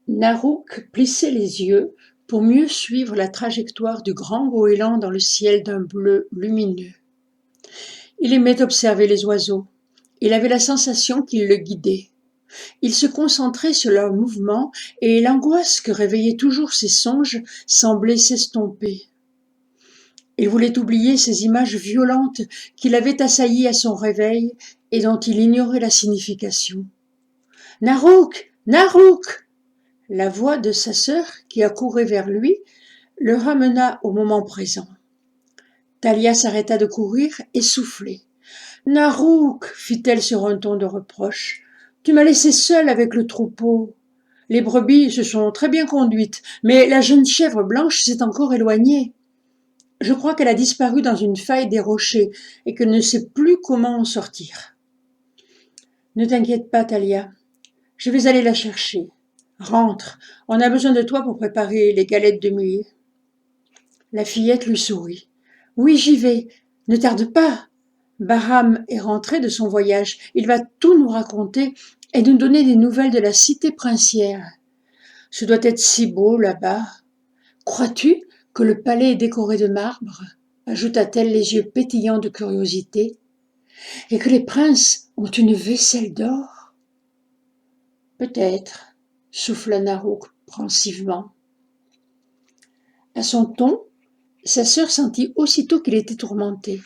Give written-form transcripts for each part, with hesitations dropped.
Narouk plissait les yeux pour mieux suivre la trajectoire du grand goéland dans le ciel d'un bleu lumineux. Il aimait observer les oiseaux. Il avait la sensation qu'ils le guidaient. Il se concentrait sur leurs mouvements et l'angoisse que réveillaient toujours ses songes semblait s'estomper. Il voulait oublier ces images violentes qui l'avaient assailli à son réveil et dont il ignorait la signification. « Narouk! Narouk !» La voix de sa sœur, qui accourait vers lui, le ramena au moment présent. Thalia s'arrêta de courir, essoufflée. « Narouk !» fit-elle sur un ton de reproche. « Tu m'as laissé seule avec le troupeau. Les brebis se sont très bien conduites, mais la jeune chèvre blanche s'est encore éloignée. Je crois qu'elle a disparu dans une faille des rochers et qu'elle ne sait plus comment en sortir. »« Ne t'inquiète pas, Thalia. Je vais aller la chercher. Rentre, on a besoin de toi pour préparer les galettes de millet. » La fillette lui sourit. « Oui, j'y vais. Ne tarde pas. Bahram est rentré de son voyage. Il va tout nous raconter et nous donner des nouvelles de la cité princière. Ce doit être si beau là-bas. Crois-tu que le palais est décoré de marbre ?» ajouta-t-elle les yeux pétillants de curiosité. « Et que les princes ont une vaisselle d'or ?» Peut-être, souffla Narouk pensivement. À son ton, sa sœur sentit aussitôt qu'il était tourmenté.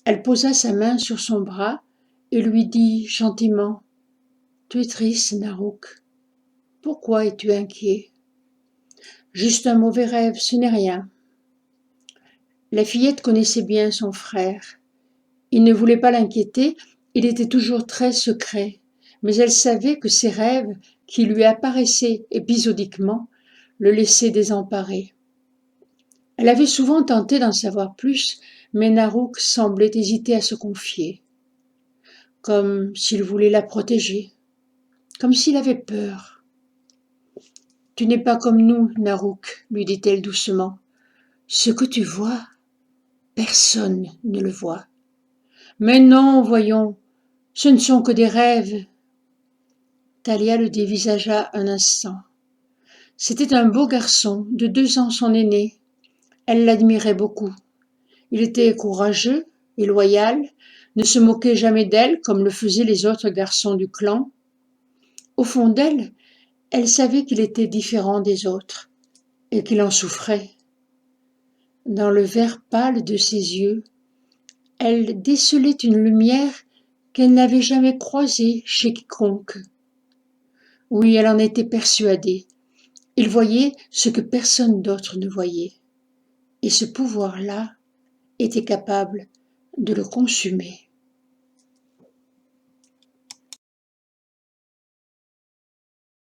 Elle posa sa main sur son bras et lui dit gentiment : « Tu es triste, Narouk. Pourquoi es-tu inquiet ? » ?»« Juste un mauvais rêve, ce n'est rien. » La fillette connaissait bien son frère. Il ne voulait pas l'inquiéter, il était toujours très secret, mais elle savait que ses rêves, qui lui apparaissaient épisodiquement, le laissaient désemparé. Elle avait souvent tenté d'en savoir plus, mais Narouk semblait hésiter à se confier, comme s'il voulait la protéger, comme s'il avait peur. « Tu n'es pas comme nous, Narouk, lui dit-elle doucement. Ce que tu vois, personne ne le voit. » « Mais non, voyons, ce ne sont que des rêves. » Thalia le dévisagea un instant. C'était un beau garçon, de 2 ans son aîné. Elle l'admirait beaucoup. Il était courageux et loyal, ne se moquait jamais d'elle comme le faisaient les autres garçons du clan. Au fond d'elle, elle savait qu'il était différent des autres et qu'il en souffrait. Dans le vert pâle de ses yeux, elle décelait une lumière qu'elle n'avait jamais croisée chez quiconque. Oui, elle en était persuadée. Il voyait ce que personne d'autre ne voyait. Et ce pouvoir-là était capable de le consumer.